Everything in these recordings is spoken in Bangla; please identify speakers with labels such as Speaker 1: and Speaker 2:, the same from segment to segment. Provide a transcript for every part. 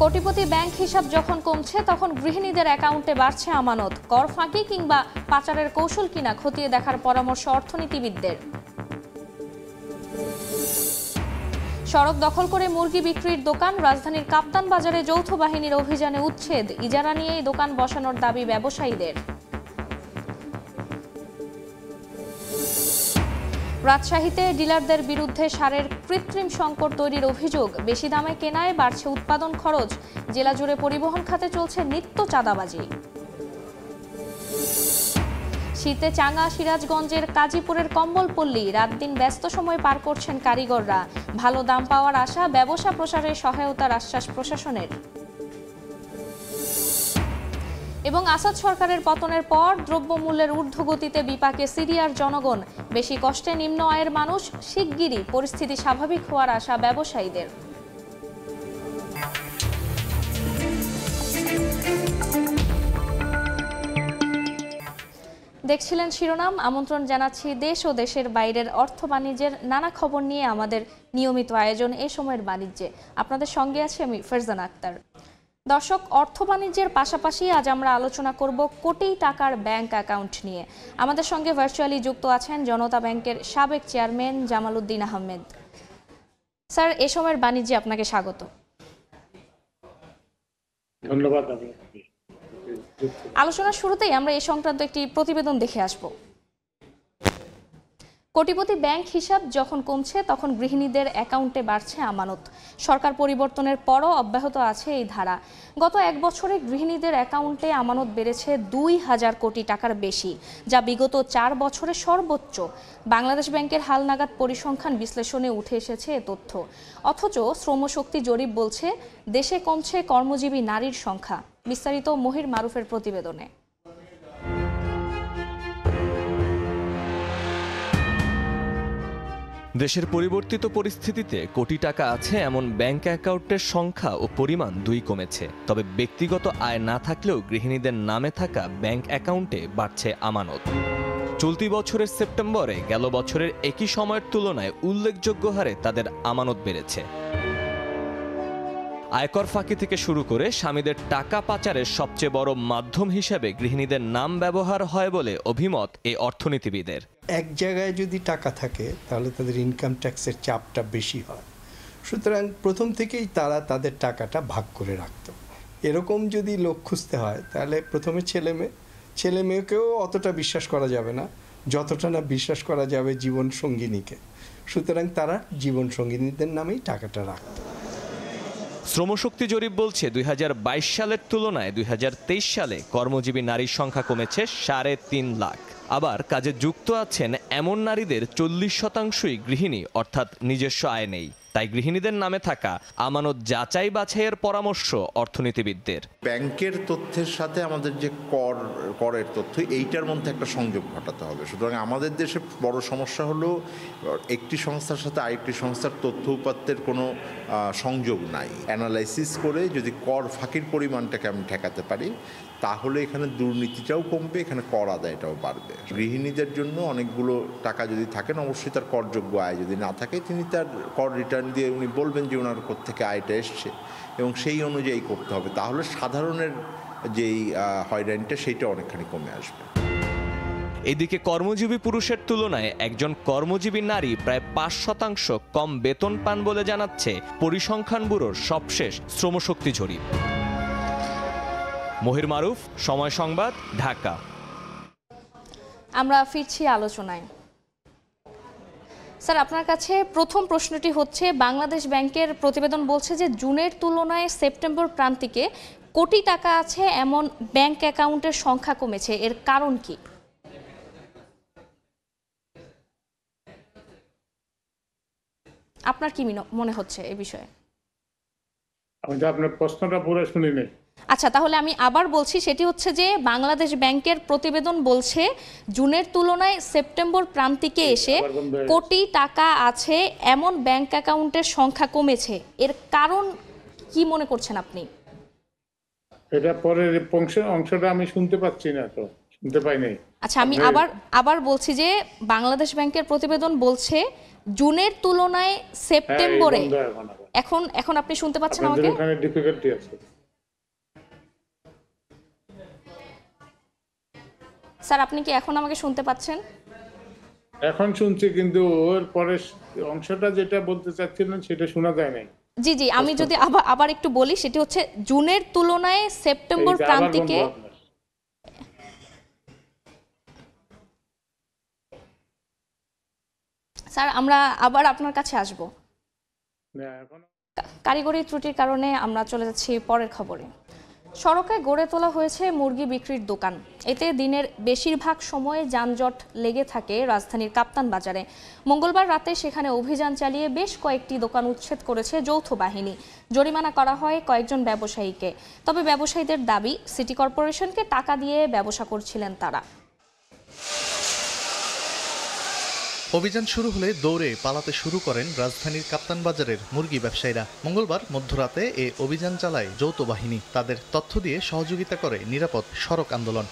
Speaker 1: কোটিপতি ব্যাংক হিসাব যখন কমছে তখন গৃহিণীদের অ্যাকাউন্টে বাড়ছে আমানত। কর ফাঁকি কিংবা পাচারের কৌশল কিনা খতিয়ে দেখার পরামর্শ অর্থনীতিবিদদের। সড়ক দখল করে মুরগি বিক্রির দোকান, রাজধানীর কাপ্তান বাজারে যৌথ বাহিনীর অভিযানে উচ্ছেদ। ইজারা নিয়েই দোকান বসানোর দাবি ব্যবসায়ীদের। রাজশাহীতে ডিলারদের বিরুদ্ধে সারের কৃত্রিম সংকট তৈরির অভিযোগ। বেশি দামে কেনায় বাড়ছে উৎপাদন খরচ। জেলা জুড়ে পরিবহন খাতে চলছে নিত্য চাঁদাবাজি। শীতে চাঙ্গা সিরাজগঞ্জের কাজীপুরের কম্বলপল্লী, রাত দিন ব্যস্ত সময় পার করছেন কারিগররা। ভালো দাম পাওয়ার আশা, ব্যবসা প্রসারের সহায়তার আশ্বাস প্রশাসনের। এবং আসাদ সরকারের পতনের পর দ্রব্যমূল্যের ঊর্ধ্বগতিতে বিপাকে সিরিয়ার জনগণ। বেশি কষ্টে নিম্ন আয়ের মানুষ। শিগগিরই পরিস্থিতি স্বাভাবিক হওয়ার আশা ব্যবসায়ীদের। দেখছিলেন শিরোনাম। আমন্ত্রণ জানাচ্ছি দেশ ও দেশের বাইরের অর্থ বাণিজ্যের নানা খবর নিয়ে আমাদের নিয়মিত আয়োজন এ সময়ের বাণিজ্যে। আপনাদের সঙ্গে আছি আমি ফারজানা আক্তার। দর্শক, অর্থ বাণিজ্যের পাশাপাশি আজ আমরা আলোচনা করব কোটি টাকার ব্যাংক অ্যাকাউন্ট নিয়ে। আমাদের সঙ্গে ভার্চুয়ালি যুক্ত আছেন জনতা ব্যাংকের সাবেক চেয়ারম্যান জামাল উদ্দিন আহমেদ। স্যার, এ সময়ের বাণিজ্যে আপনাকে স্বাগত।
Speaker 2: ধন্যবাদ।
Speaker 1: আলোচনার শুরুতেই আমরা এই সংক্রান্ত একটি প্রতিবেদন দেখে আসব। কোটিপতি ব্যাংক হিসাব যখন কমছে তখন গৃহিণীদের অ্যাকাউন্টে বাড়ছে আমানত। সরকার পরিবর্তনের পরও অব্যাহত আছে এই ধারা। গত এক বছরে গৃহিণীদের অ্যাকাউন্টে আমানত বেড়েছে ২,০০০ কোটি টাকার বেশি, যা বিগত ৪ বছরে সর্বোচ্চ। বাংলাদেশ ব্যাংকের হালনাগাদ পরিসংখ্যান বিশ্লেষণে উঠে এসেছে এ তথ্য। অথচ শ্রমশক্তি জরিপ বলছে দেশে কমছে কর্মজীবী নারীর সংখ্যা। বিস্তারিত মহির মারুফের প্রতিবেদনে।
Speaker 3: দেশের পরিবর্তিত পরিস্থিতিতে কোটি টাকা আছে এমন ব্যাংক অ্যাকাউন্টের সংখ্যা ও পরিমাণ দুই কমেছে। তবে ব্যক্তিগত আয় না থাকলেও গৃহিণীদের নামে থাকা ব্যাংক অ্যাকাউন্টে বাড়ছে আমানত। চলতি বছরের সেপ্টেম্বরে গেল বছরের একই সময়ের তুলনায় উল্লেখযোগ্য হারে তাদের আমানত বেড়েছে। আয়কর ফাঁকি থেকে শুরু করে স্বামীদের টাকা পাচারের সবচেয়ে বড় মাধ্যম হিসেবে গৃহিণীদের নাম ব্যবহার হয় বলে অভিমত এই অর্থনীতিবিদের।
Speaker 4: এক জায়গায় যদি টাকা থাকে তাহলে তাদের ইনকাম ট্যাক্সের চাপটা বেশি হয়, সুতরাং প্রথম থেকেই তারা তাদের টাকাটা ভাগ করে রাখত। এরকম যদি লোক খুঁজতে হয় তাহলে প্রথমে ছেলে মেয়েকেও অতটা বিশ্বাস করা যাবে না যতটা না বিশ্বাস করা যাবে জীবন সঙ্গিনীকে। সুতরাং তারা জীবন সঙ্গিনীদের নামেই টাকাটা রাখত।
Speaker 3: শ্রমশক্তি জরিপ বলছে ২০২২ সালের তুলনায় ২০২৩ সালে কর্মজীবী নারীর সংখ্যা কমেছে ৩.৫ লাখ। আবার কাজে যুক্ত আছেন এমন নারীদের ৪০% গৃহিণী, অর্থাৎ নিজস্ব আয় নেই। তাই গৃহিণীদের নামে থাকা আমানত যাচাই বাছাইয়ের পরামর্শ অর্থনীতিবিদদের।
Speaker 5: ব্যাংকের তথ্যের সাথে আমাদের যে করের তথ্য, এইটার মধ্যে একটা সংযোগ ঘটাতে হবে। সুতরাং আমাদের দেশে বড় সমস্যা হলো একটি সংস্থার সাথে আরেকটি সংস্থার তথ্য উপাত্তের কোনো সংযোগ নাই। অ্যানালাইসিস করে যদি কর ফাঁকির পরিমাণটাকে আমি ঠেকাতে পারি তাহলে এখানে দুর্নীতিটাও কমবে, এখানে কর আদায়টাও বাড়বে। গৃহিণীদের জন্য অনেকগুলো টাকা যদি থাকেন, অবশ্যই তার করযোগ্য আয় যদি না থাকে তিনি তার কর রিটার্ন দিয়ে উনি বলবেন যে ওনার কোত্থেকে আয়টা এসছে এবং সেই অনুযায়ী করতে হবে। তাহলে সাধারণের যেই হয়রানিটা সেইটা অনেকখানি কমে আসবে।
Speaker 3: এদিকে কর্মজীবী পুরুষের তুলনায় একজন কর্মজীবী নারী প্রায় ৫% কম বেতন পান বলে জানাচ্ছে পরিসংখ্যান ব্যুরোর সবশেষ শ্রমশক্তি জরিপ। মহির মারুফ, সময় সংবাদ, ঢাকা।
Speaker 1: আমরা ফিরছি আলোচনায়। স্যার, আপনার কাছে প্রথম প্রশ্নটি হচ্ছে, বাংলাদেশ ব্যাংকের প্রতিবেদন বলছে যে জুনের তুলনায় সেপ্টেম্বর প্রান্তিকে কোটি টাকা আছে এমন ব্যাংক অ্যাকাউন্টের সংখ্যা কমেছে। এর কারণ কি? আপনার কি মনে হচ্ছে এ বিষয়ে?
Speaker 2: আমি তো আপনার প্রশ্নটা পুরো শুনিনি।
Speaker 1: আচ্ছা, তাহলে আমি আবার বলছি, সেটি হচ্ছে যে বাংলাদেশ ব্যাংকের প্রতিবেদন বলছে জুনের তুলনায় সেপ্টেম্বর প্রান্তিকে এসে কোটি টাকা আছে এমন ব্যাংক অ্যাকাউন্টের সংখ্যা কমেছে। এর কারণ কি মনে করছেন আপনি?
Speaker 2: এটা পরের অংশটা আমি শুনতে পাচ্ছি না, তো শুনতে পাই নাই।
Speaker 1: আচ্ছা, আমি আবার বলছি যে বাংলাদেশ ব্যাংকের প্রতিবেদন বলছে জুনের তুলনায় সেপ্টেম্বরে
Speaker 2: বন্ধ এখন আবার।
Speaker 1: এখন এখন আপনি শুনতে পাচ্ছেন
Speaker 2: আপনাদের
Speaker 1: আমাকে?
Speaker 2: ওখানে ডিফিকাল্টি আছে।
Speaker 1: স্যার আপনি কি এখন আমাকে শুনতে পাচ্ছেন?
Speaker 2: এখন শুনছি, কিন্তু ওর পরের অংশটা যেটা বলতে চাচ্ছিলেন সেটা শোনা যায় নাই।
Speaker 1: জি জি, আমি যদি আবার একটু বলি, সেটি হচ্ছে জুনের তুলনায় সেপ্টেম্বর
Speaker 2: এই যে আবার
Speaker 1: প্রান্তিকে।
Speaker 2: বন্ধ আপনার।
Speaker 1: স্যার আমরা আবার আপনার কাছে আসব।
Speaker 2: না, এখন
Speaker 1: কারিগরি ত্রুটির কারণে আমরা চলে যাচ্ছি পরের খবরে। সড়কে গড়ে তোলা হয়েছে মুরগি বিক্রির দোকান। এতে দিনের বেশিরভাগ সময়ে যানজট লেগে থাকে রাজধানীর কাপ্তান বাজারে। মঙ্গলবার রাতে সেখানে অভিযান চালিয়ে বেশ কয়েকটি দোকান উচ্ছেদ করেছে যৌথ বাহিনী। জরিমানা করা হয় কয়েকজন ব্যবসায়ীকে। তবে ব্যবসায়ীদের দাবি, সিটি কর্পোরেশনকে টাকা দিয়ে ব্যবসা করছিলেন তারা।
Speaker 6: অভিযান শুরু হলে দৌড়ে পালাতে শুরু করেন রাজধানীর কাপ্তান বাজারের মুরগি ব্যবসায়ীরা। মঙ্গলবার মধ্যরাতে এ অভিযান চালায় যৌথ বাহিনী। তাদের তথ্য দিয়ে সহযোগিতা করে নিরাপদ সড়ক আন্দোলন।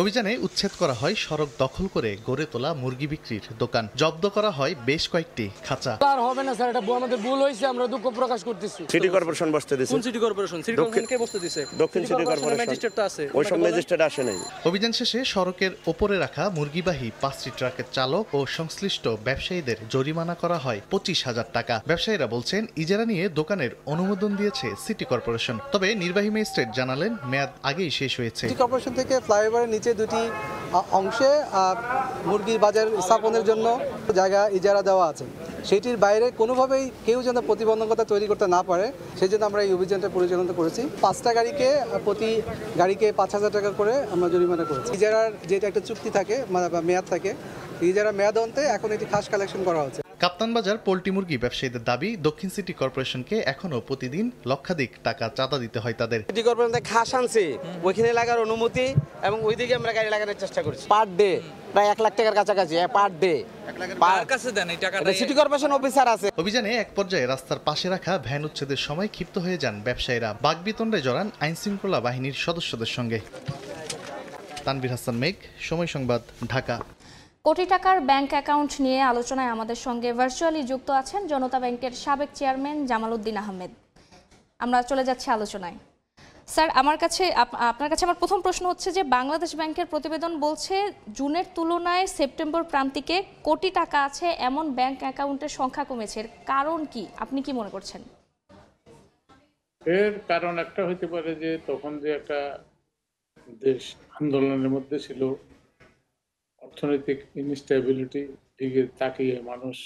Speaker 6: অভিযানে উচ্ছেদ করা হয় সড়ক দখল করে গড়ে তোলা মুরগি বিক্রির দোকান। জব্দ করা হয় বেশ কয়েকটি খাঁচা।
Speaker 7: আর হবে না স্যার, এটা আমাদের ভুল হয়েছে, আমরা দুঃখ প্রকাশ করতেছি।
Speaker 8: সিটি কর্পোরেশন বসতে দিছে।
Speaker 7: কোন সিটি কর্পোরেশন? সিটি কর্পোরেশন কে বসতে দিছে?
Speaker 8: দক্ষিণ সিটি কর্পোরেশন
Speaker 7: ম্যাজিস্ট্রেট তো আছে।
Speaker 8: ওই সব ম্যাজিস্ট্রেট আসে নাই।
Speaker 6: অভিযান শেষে সড়কের ওপরে রাখা মুরগিবাহী 5টি ট্রাকের চালক ও সংশ্লিষ্ট ব্যবসায়ীদের জরিমানা করা হয় 25,000 টাকা। ব্যবসায়ীরা বলছেন, ইজারা নিয়ে দোকানের অনুমোদন দিয়েছে সিটি কর্পোরেশন। তবে নির্বাহী ম্যাজিস্ট্রেট জানালেন, মেয়াদ আগেই শেষ হয়েছে।
Speaker 9: সিটি কর্পোরেশন থেকে ফ্লাইওভারের নিচে দুটি অংশে মুরগির বাজার স্থাপনের জন্য জায়গা ইজারা দেওয়া আছে। সেটির বাইরে কোনোভাবেই কেউ যেন প্রতিবন্ধকতা তৈরি করতে না পারে, সেই জন্য আমরা এই অভিযানটা পরিচালনা করেছি। 5টা গাড়িকে প্রতি গাড়িকে 5,000 টাকা করে আমরা জরিমানা করেছি। ইজারার যেটা একটা চুক্তি থাকে বা মেয়াদ থাকে, ইজারা মেয়াদ অন্তে এখন এটি খাস কালেকশন করা হচ্ছে।
Speaker 6: কাপ্তান বাজার পোল্ট্রি মুরগি ব্যবসায়ীদের দাবি, দক্ষিণ সিটি কর্পোরেশনকে এখনো প্রতিদিন লক্ষাধিক টাকা চাঁদা দিতে হয় তাদের।
Speaker 10: সিটি কর্পোরেশন খাস আনছে, ওইখানে লাগার অনুমতি এবং ওইদিকে আমরা গাড়ি লাগানোর চেষ্টা করছি। পার ডে প্রায় 1 লাখ টাকার কাছাকাছি per day. City corporation officer আছে।
Speaker 6: অভিযানে এক পর্যায়ে রাস্তার পাশে রাখা ভ্যান উচ্ছেদের সময় ক্ষিপ্ত হয়ে যান ব্যবসায়ীরা। বাকবিতণ্ডায় জড়ান আইনশৃঙ্খলা বাহিনীর সদস্যদের সঙ্গে। তানভীর হাসান মেঘ, সময় সংবাদ, ঢাকা।
Speaker 1: কোটি টাকার ব্যাংক অ্যাকাউন্ট নিয়ে আলোচনায় আমাদের সঙ্গে ভার্চুয়ালি যুক্ত আছেন জনতা ব্যাংকের সাবেক চেয়ারম্যান জামাল উদ্দিন আহমেদ। আমরা চলে যাচ্ছি আলোচনায়। স্যার, আপনার কাছে আমার প্রথম প্রশ্ন হচ্ছে যে, বাংলাদেশ ব্যাংকের প্রতিবেদন বলছে জুনের তুলনায় সেপ্টেম্বর প্রান্তিকে কোটি টাকা আছে এমন ব্যাংক অ্যাকাউন্টের সংখ্যা কমেছে। এর কারণ কি, আপনি কি মনে করছেন?
Speaker 2: এর কারণ একটা হইতে পারে যে তখন যে একটা দেশ আন্দোলনের মধ্যে ছিল, অর্থনৈতিক ইনস্টেবিলিটি দিকে তাকিয়ে মানুষ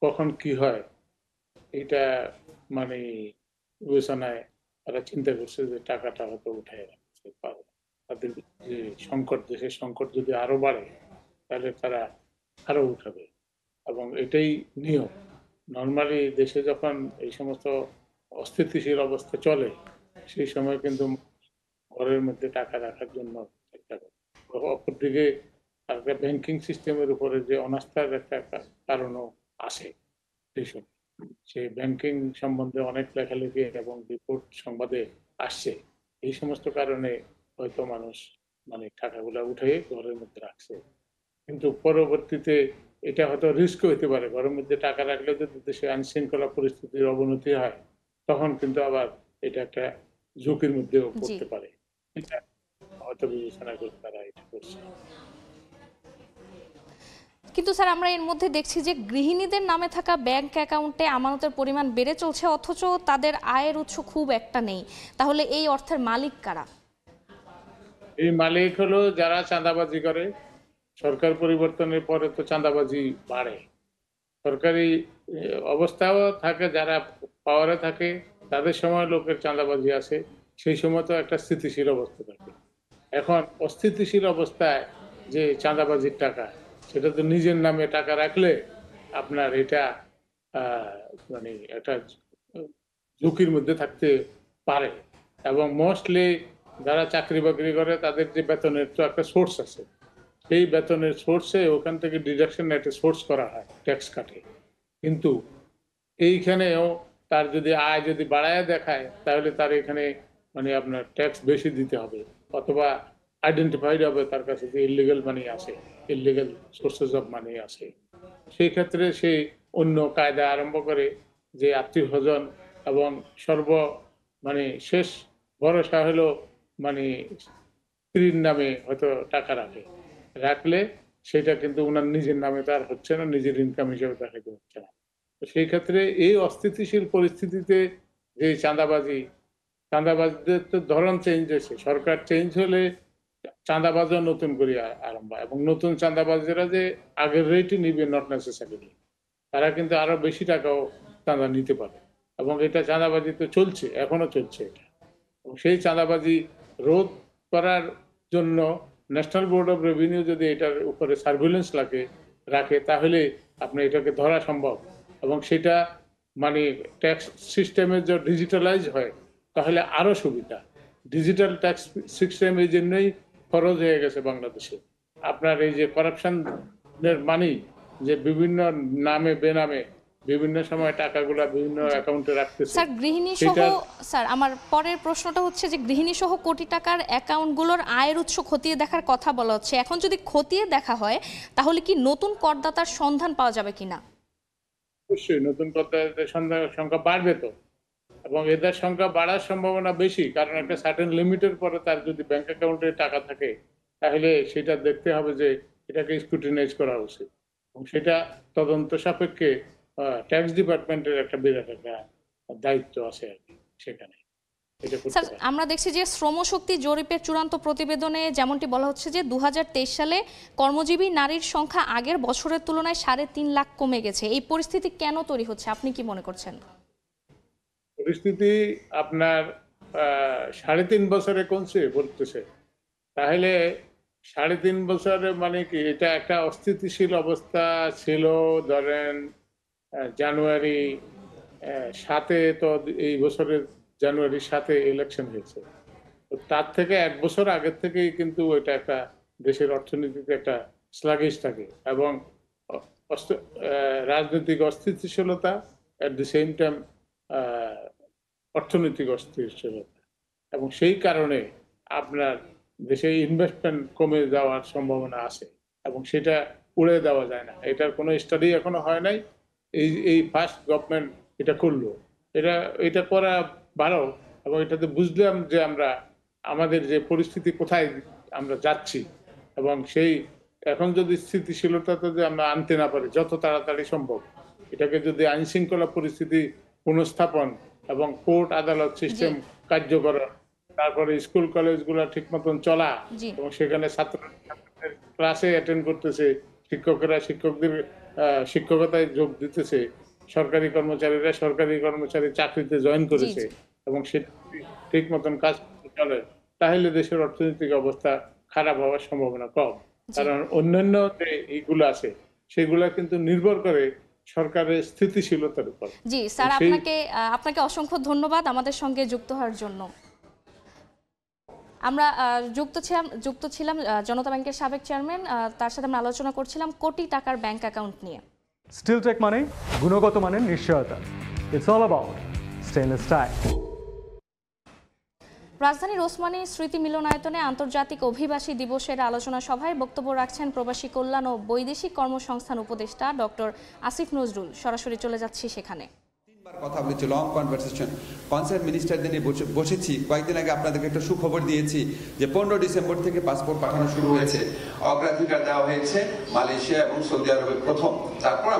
Speaker 2: কখন কি হয় এটা মানে বিবেচনায় তারা চিন্তা করছে যে টাকাটা হয়তো উঠে রাখতে পারে। তাদের যে সংকট, দেশের সংকট যদি আরো বাড়ে তাহলে তারা আরো উঠাবে, এবং এটাই নিয়ম। নর্মালি দেশে যখন এই সমস্ত অস্থিতিশীল অবস্থা চলে, সেই সময় কিন্তু ঘরের মধ্যে টাকা রাখার জন্য চেষ্টা করে। অপরদিকে একটা ব্যাংকিং সিস্টেমের উপরে যে অনাস্থার একটা কারণও আসে, সেই ব্যাংকিং সম্বন্ধে অনেক লেখালেখি এবং রিপোর্ট সংবাদে আসছে। এই সমস্ত কারণে হয়তো মানুষ মানে টাকাগুলো উঠে ঘরের মধ্যে রাখছে, কিন্তু পরবর্তীতে এটা হয়তো রিস্ক হইতে পারে। ঘরের মধ্যে টাকা রাখলে যদি দেশে আইনশৃঙ্খলা পরিস্থিতির অবনতি হয়, তখন কিন্তু আবার এটা একটা ঝুঁকির মধ্যেও পড়তে পারে। এটা হয়তো বিবেচনা করে তারা এটা করছে।
Speaker 1: কিন্তু স্যার, আমরা এর মধ্যে দেখছি যে গৃহিণীদের নামে থাকা ব্যাংক অ্যাকাউন্টে আমানতের পরিমাণ বেড়ে চলছে, অথচ তাদের আয়ের উৎস খুব একটা নেই। তাহলে এই অর্থের মালিক কারা?
Speaker 2: এই মালিক হলো যারা চাঁদাবাজি করে। সরকার পরিবর্তনের পরে তো চাঁদাবাজি বাড়ে। সরকারি অবস্থাও থাকে, যারা পাওয়ারে থাকে তাদের সময় লোকের চাঁদাবাজি আছে, সেই সময় তো একটা স্থিতিশীল অবস্থা থাকে। এখন অস্থিতিশীল অবস্থায় যে চাঁদাবাজির টাকা, সেটা তো নিজের নামে টাকা রাখলে আপনার এটা মানে একটা ঝুঁকির মধ্যে থাকতে পারে। এবং মোস্টলি যারা চাকরি বাকরি করে তাদের যে বেতনের তো একটা সোর্স আছে, সেই বেতনের সোর্সে ওখান থেকে ডিডাকশন একটা সোর্স করা হয়, ট্যাক্স কাটে। কিন্তু এইখানেও তার যদি আয় যদি বাড়ায় দেখায়, তাহলে তার এখানে মানে আপনার ট্যাক্স বেশি দিতে হবে, অথবা আইডেন্টিফাইড হবে তার কাছে যে ইলিগাল মানি আছে, ইলিগাল সোর্সেস অফ মানি আছে। সেই ক্ষেত্রে সে অন্য কায়দা আরম্ভ করে যে আত্মীয় স্বজন এবং শেষ ভরসা হলো স্ত্রীর নামে হয়তো টাকা রাখলে সেটা কিন্তু ওনার নিজের নামে তার হচ্ছে না, নিজের ইনকাম হিসেবে দেখাতে হচ্ছে না। তো সেই ক্ষেত্রে এই অস্থিতিশীল পরিস্থিতিতে যে চাঁদাবাজদের তো ধরন চেঞ্জ হয়েছে, সরকার চেঞ্জ হলে চাঁদাবাজও নতুন করে আরম্ভ, এবং নতুন চাঁদাবাজেরা যে আগের রেটই নিবে নট নেসেসারিলি, তারা কিন্তু আরো বেশি টাকাও চাঁদা নিতে পারে, এবং এটা চাঁদাবাজি তো চলছে, এখনো চলছে এটা। এবং সেই চাঁদাবাজি রোধ করার জন্য ন্যাশনাল বোর্ড অফ রেভিনিউ যদি এটার উপরে সার্ভিলেন্স রাখে তাহলে আপনি এটাকে ধরা সম্ভব, এবং সেটা ট্যাক্স সিস্টেমে যে ডিজিটালাইজ হয় তাহলে আরো সুবিধা। ডিজিটাল ট্যাক্স সিস্টেম এই জন্যই খরচ হয়ে গেছে বাংলাদেশে। আপনার এই যে করাপশনের মানি যে বিভিন্ন নামে বেনামে বিভিন্ন সময় টাকাগুলা বিভিন্ন অ্যাকাউন্টে রাখতেছে।
Speaker 1: স্যার গৃহিণী সহ, স্যার আমার পরের প্রশ্নটা হচ্ছে যে গৃহিণী সহ কোটি টাকার অ্যাকাউন্টগুলোর আয়ের উৎস খতিয়ে দেখার কথা বলা হচ্ছে। এখন যদি খতিয়ে দেখা হয় তাহলে কি নতুন করদাতার সন্ধান পাওয়া যাবে কিনা?
Speaker 2: অবশ্যই নতুন করদাতাদের সংখ্যা বাড়বে তো, এবং এদের সংখ্যা বাড়ার সম্ভাবনা বেশি, কারণ একটা সার্টেন লিমিটের পরে তার যদি ব্যাংক অ্যাকাউন্টে টাকা থাকে তাহলে সেটা দেখতে হবে যে এটাকে স্ক্রুটিনাইজ করা উচিত, এবং সেটা তদন্ত সাপেক্ষে ট্যাক্স ডিপার্টমেন্টের একটা বিরাট একটা দায়িত্ব আছে আর কি সেখানে।
Speaker 1: স্যার আমরা দেখছি যে শ্রমশক্তি জরিপের চূড়ান্ত প্রতিবেদনে যেমনটি বলা হচ্ছে যে 2023 সালে কর্মজীবী নারীর সংখ্যা আগের বছরের তুলনায় 3.5 লাখ কমে গেছে। এই পরিস্থিতি কেন তৈরি হচ্ছে আপনি কি মনে করছেন?
Speaker 2: পরিস্থিতি আপনার 3.5 বছরে কমছে বলতেছে, তাহলে 3.5 বছরে কি এটা একটা অস্থিতিশীল অবস্থা ছিল। ধরেন জানুয়ারি 7-এ তো এই বছরের জানুয়ারি 7-এ ইলেকশন হয়েছে, তো তার থেকে 1 বছর আগের থেকেই কিন্তু এটা একটা দেশের অর্থনীতিতে একটা স্লাগিশ থাকে, এবং রাজনৈতিক অস্থিতিশীলতা এট দি সেম টাইম অর্থনৈতিক অস্থিতিশীলতা, এবং সেই কারণে আপনার দেশে ইনভেস্টমেন্ট কমে যাওয়ার সম্ভাবনা আছে, এবং সেটা উড়ে দেওয়া যায় না। এটার কোনো স্টাডি এখনো হয় নাই, এই ফার্স্ট গভর্নমেন্ট এটা করলো। এটা করা ভালো, এবং এটাতে বুঝলাম যে আমরা আমাদের যে পরিস্থিতি কোথায় আমরা যাচ্ছি, এবং সেই এখন যদি স্থিতিশীলতা যদি আমরা আনতে না পারি যত তাড়াতাড়ি সম্ভব, এটাকে যদি আইন শৃঙ্খলা পরিস্থিতি পুনঃস্থাপন এবং কোর্ট আদালত সিস্টেম কার্যকর, তারপরে স্কুল কলেজগুলো ঠিক মতন চলা, এবং সেখানে ছাত্রদের ক্লাসে অ্যাটেন্ড করতেছে, শিক্ষকেরা শিক্ষকদের শিক্ষকতায় যোগ দিতেছে, সরকারি কর্মচারীরা সরকারি কর্মচারী চাকরিতে জয়েন করেছে, এবং সেটা ঠিক মতন কাজ চলে, তাহলে দেশের অর্থনৈতিক অবস্থা খারাপ হওয়ার সম্ভাবনা কম। কারণ অন্যান্য যে এইগুলো আছে সেগুলা কিন্তু নির্ভর করে সরকারের স্থিতিশীলতার উপর।
Speaker 1: জি স্যার, আপনাকে অসংখ্য ধন্যবাদ আমাদের সঙ্গে যুক্ত হওয়ার জন্য। আমরা যুক্ত ছিলাম জনতা ব্যাংকের সাবেক চেয়ারম্যান, তার সাথে আমরা আলোচনা করছিলাম কোটি টাকার ব্যাংক অ্যাকাউন্ট নিয়ে।
Speaker 11: স্টিলটেক মানে গুণগত মানের নিশ্চয়তা। It's all about stainless style.
Speaker 1: রাজধানীর ওসমানী স্মৃতি মিলনায়তনে আন্তর্জাতিক অভিবাসী দিবসের আলোচনা সভায় বক্তব্য রাখছেন প্রবাসী কল্যাণ ও বৈদেশিক কর্মসংস্থান উপদেষ্টা ডক্টর আসিফ নজরুল। সরাসরি চলে যাচ্ছি সেখানে।
Speaker 12: কথা বলেছি, লং কনভারসেশন, কনসার্ন মিনিস্টারদের নিয়ে বসেছি। কয়েকদিন আগে আপনাদেরকে একটা সুখবর দিয়েছি যে 15 ডিসেম্বর থেকে পাসপোর্ট পাঠানো শুরু হয়েছে। অগ্রাধিকার দেওয়া হয়েছে মালয়েশিয়া এবং সৌদি আরবের প্রথম। তারপর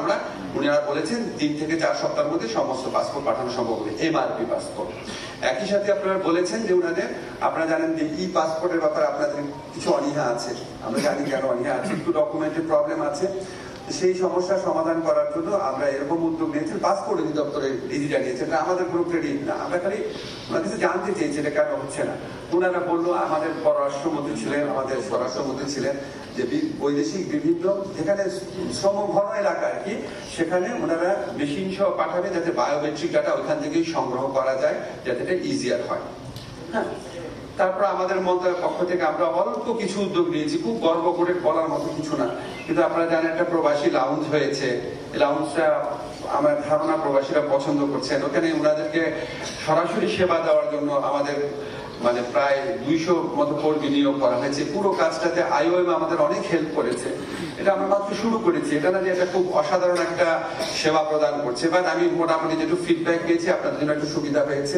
Speaker 12: উনারা বলেছেন 3 থেকে 4 সপ্তাহের মধ্যে সমস্ত পাসপোর্ট পাঠানো সম্ভব হবে, এমআরপি পাসপোর্ট। একই সাথে আপনারা বলেছেন যে আপনারা জানেন যে ই পাসপোর্টের ব্যাপারে আপনাদের কিছু অনীহা আছে। আমরা জানি কেন অনীহা আছে, একটু ডকুমেন্টের প্রবলেম আছে। সেই সমস্যার সমাধান করার জন্য আমরা এরকম উদ্যোগ নিয়েছি। পাসপোর্ট অধিদপ্তরের ডিজি জানিয়েছেন, আমাদের গ্রুপের না, আমরা খালি ওনার কিছু জানতে চেয়েছি এটা কেন হচ্ছে না। ওনারা বললো আমাদের স্বরাষ্ট্রমন্ত্রী ছিলেন যে বৈদেশিক বিভিন্ন যেখানে শ্রমঘন এলাকা আর কি, সেখানে ওনারা মেশিন সহ পাঠাবে যাতে বায়োমেট্রিক ডাটা ওইখান থেকেই সংগ্রহ করা যায়, যাতে এটা ইজিয়ার হয়। হ্যাঁ, তারপর আমাদের মন্ত্রণালয়ের পক্ষ থেকে আমরা অল্প কিছু উদ্যোগ নিয়েছি, খুব গর্ব করে বলার মতো কিছু না, কিন্তু আপনারা জানেন একটা প্রবাসী লাউঞ্জ হয়েছে। লাউঞ্জটা আমার ধারণা প্রবাসীরা পছন্দ করছেন। ওখানে ওনাদেরকে সরাসরি সেবা দেওয়ার জন্য আমাদের মানে প্রায় 200 মতো কর্মী নিয়োগ করা হয়েছে। পুরো কাজটাতে IOM আমাদের অনেক হেল্প করেছে। এটা আমরা মাত্র শুরু করেছি, এটা না যে এটা খুব অসাধারণ একটা সেবা প্রদান করছে, বাট আমি মোটামুটি যেটু ফিডব্যাক পেয়েছি আপনাদের জন্য একটু সুবিধা হয়েছে।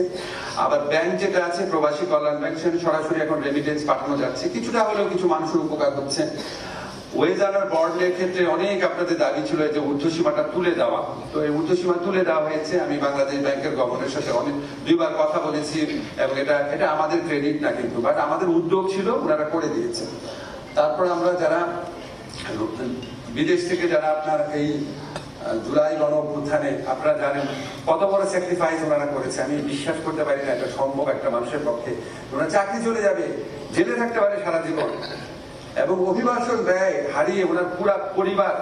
Speaker 12: আবার ব্যাংক যেটা আছে প্রবাসী কল্যাণ ব্যাংক, সেটা সরাসরি এখন রেমিটেন্স পাঠানো যাচ্ছে, কিছুটা হলেও কিছু মানুষের উপকার হচ্ছে। ওয়েজ আর্নার বর্ডের ক্ষেত্রে অনেক আপনাদের দাবি ছিল যে ঊর্ধ্বসীমাটা তুলে দেওয়া, তো এই ঊর্ধ্বসীমা তুলে দেওয়া হয়েছে। আমি বাংলাদেশ ব্যাংকের গভর্নরের সাথে অনেক 2 বার কথা বলেছি এবং এটা আমাদের ক্রেডিট না কিন্তু, বাট আমাদের উদ্যোগ ছিল, ওনারা করে দিয়েছে। তারপর আমরা যারা বিদেশ থেকে যারা আপনার এই জুলাই গণ অভ্যুত্থানে আপনারা জানেন কত বড় স্যাক্রিফাইস ওনারা করেছে, আমি বিশ্বাস করতে পারি না এটা সম্ভব একটা মানুষের পক্ষে। ওনারা চাকরি চলে যাবে, জেলে থাকতে পারে সারা জীবন, এবং অভিবাসন ব্যয় হারিয়ে ওনার পুরা পরিবার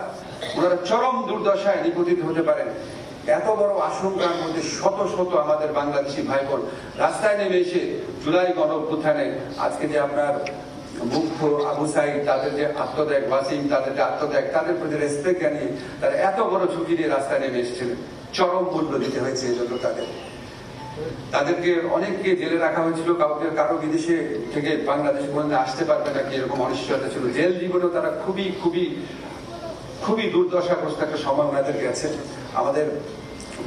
Speaker 12: ওনারা চরম দুর্দশায় নিপতিত হতে পারেন। এত বড় আশঙ্কার মধ্যে শত শত আমাদের বাংলাদেশি ভাই বোন রাস্তায় নেমে এসে জুলাই গণ অভ্যুত্থানে আজকে যে আপনার মুখ্য আবু সাইদ, তাদের যে আত্মত্যাগ, ওয়াসিম তাদের যে আত্মত্যাগ, তাদের প্রতি রেসপেক্ট জানিয়ে তারা এত বড় ঝুঁকি নিয়ে রাস্তায় নেমে এসেছিলেন। চরম মূল্য দিতে হয়েছে এই জন্য তাদেরকে অনেককে জেলে রাখা হয়েছিল, কারো বিদেশে থেকে বাংলাদেশে কোনোদিন আসতে পারবে না কি এরকম অনিশ্চয়তা ছিল। জেল জীবনেও তারা খুবই খুবই খুবই দুর্দশাগ্রস্ত একটা সময় ওনাদের গেছে। আমাদের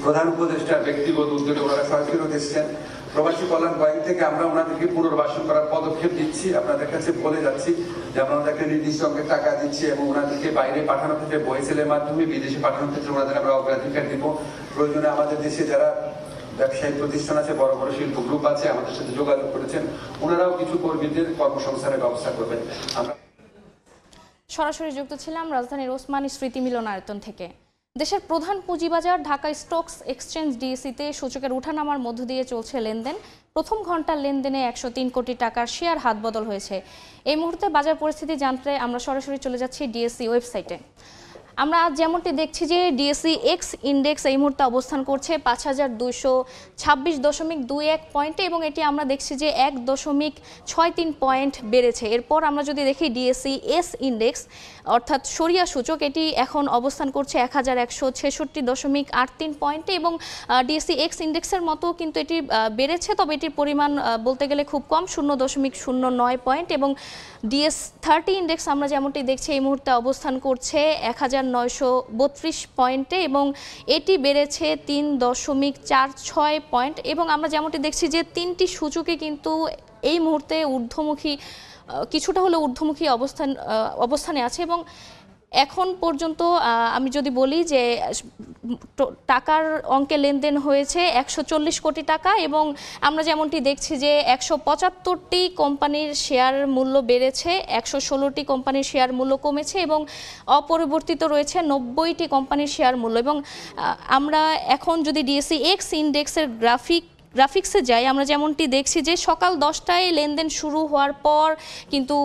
Speaker 12: প্রধান উপদেষ্টার ব্যক্তিগত উদ্যোগে ওনারা সরাসরি এসেছেন। প্রবাসী কল্যাণ ব্যাংক থেকে আমরা ওনাদেরকে পুনর্বাসন করার পদক্ষেপ দিচ্ছি, আপনাদের কাছে বলে যাচ্ছি যে আমরা ওনাদেরকে নির্দিষ্ট অঙ্কের টাকা দিচ্ছি এবং ওনাদেরকে বাইরে পাঠানোর ক্ষেত্রে বয়েসেলের মাধ্যমে বিদেশে পাঠানোর ক্ষেত্রে ওনাদের আমরা অগ্রাধিকার দিব। প্রয়োজনে আমাদের দেশে যারা ব্যবসায়িক প্রতিষ্ঠান আছে, বড় বড় শিল্প গ্রুপ আছে, আমাদের সাথে যোগাযোগ করেছেন, ওনারাও কিছু কর্মীদের কর্মসংস্থানের ব্যবস্থা করবেন। আমরা
Speaker 1: সরাসরি যুক্ত ছিলাম রাজধানীর ওসমানী স্মৃতি মিলনায়তন থেকে। দেশের প্রধান পুঁজিবাজার ঢাকা স্টকস এক্সচেঞ্জ ডিএসইতে সূচকের ওঠানামার মধ্য দিয়ে চলছে লেনদেন। প্রথম ঘন্টার লেনদেনে 103 কোটি টাকার শেয়ার হাতবদল হয়েছে। এই মুহূর্তে বাজার পরিস্থিতি জানতে আমরা সরাসরি চলে যাচ্ছি ডিএসই ওয়েবসাইটে। আমরা যেমনটি দেখছি যে ডিএসই এক্স ইন্ডেক্স এই মুহূর্তে অবস্থান করছে 5226.21 পয়েন্টে এবং এটি আমরা দেখছি যে 1.63 পয়েন্ট বেড়েছে। এরপর আমরা যদি দেখি ডিএসই এস ইন্ডেক্স অর্থাৎ সরিয়া সূচক, এটি এখন অবস্থান করছে 1166.83 পয়েন্টে এবং ডিএসই এক্স ইন্ডেক্সের মতো কিন্তু এটি বেড়েছে, তবে এটির পরিমাণ বলতে গেলে খুব কম, 0.09 পয়েন্ট। এবং ডিএস 30 ইন্ডেক্স আমরা যেমনটি দেখছি এই মুহূর্তে অবস্থান করছে 1932 পয়েন্টে এবং এটি বেড়েছে 3.46 পয়েন্ট। এবং আমরা যেমনটি দেখছি যে তিনটি সূচকে কিন্তু এই মুহূর্তে ঊর্ধ্বমুখী, কিছুটা হলে ঊর্ধ্বমুখী অবস্থানে আছে। এবং এখন পর্যন্ত আমি যদি বলি যে টাকার অঙ্কে লেনদেন হয়েছে 140 কোটি টাকা এবং আমরা যেমনটি দেখছি যে 175টি কোম্পানির শেয়ার মূল্য বেড়েছে, 116টি কোম্পানির শেয়ার মূল্য কমেছে এবং অপরিবর্তিত রয়েছে 90টি কোম্পানির শেয়ার মূল্য। এবং আমরা এখন যদি ডিএসই এক্স ইন্ডেক্সের গ্রাফিক্সে যাই, আমরা যেমনটি দেখছি যে সকাল 10টায় লেনদেন শুরু হওয়ার পর কিন্তু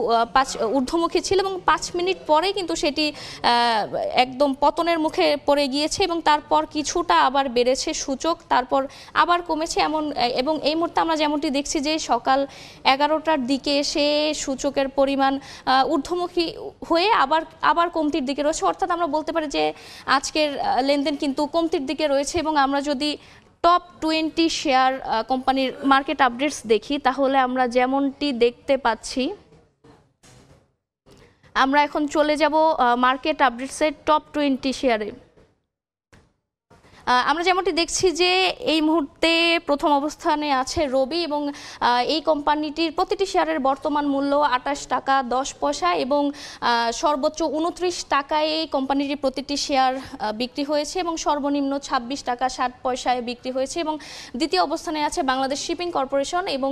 Speaker 1: ঊর্ধ্বমুখী ছিল এবং 5 মিনিট পরে কিন্তু সেটি একদম পতনের মুখে পড়ে গিয়েছে এবং তারপর কিছুটা আবার বেড়েছে সূচক, তারপর আবার কমেছে এবং এই মুহূর্তে আমরা যেমনটি দেখছি যে সকাল 11টার দিকে এসে সূচকের পরিমাণ ঊর্ধ্বমুখী হয়ে আবার কমতির দিকে রয়েছে। অর্থাৎ আমরা বলতে পারি যে আজকের লেনদেন কিন্তু কমতির দিকে রয়েছে। এবং আমরা যদি টপ 20 শেয়ার কোম্পানির মার্কেট আপডেটস দেখি তাহলে আমরা যেমনটি দেখতে পাচ্ছি, আমরা এখন চলে যাব মার্কেট আপডেটসের টপ 20 শেয়ারে। আমরা যেমনটি দেখছি যে এই মুহূর্তে প্রথম অবস্থানে আছে রবি এবং এই কোম্পানিটির প্রতিটি শেয়ারের বর্তমান মূল্য 28 টাকা 10 পয়সা এবং সর্বোচ্চ 29 টাকায় এই কোম্পানিটির প্রতিটি শেয়ার বিক্রি হয়েছে এবং সর্বনিম্ন 26 টাকা 60 পয়সায় বিক্রি হয়েছে। এবং দ্বিতীয় অবস্থানে আছে বাংলাদেশ শিপিং কর্পোরেশন এবং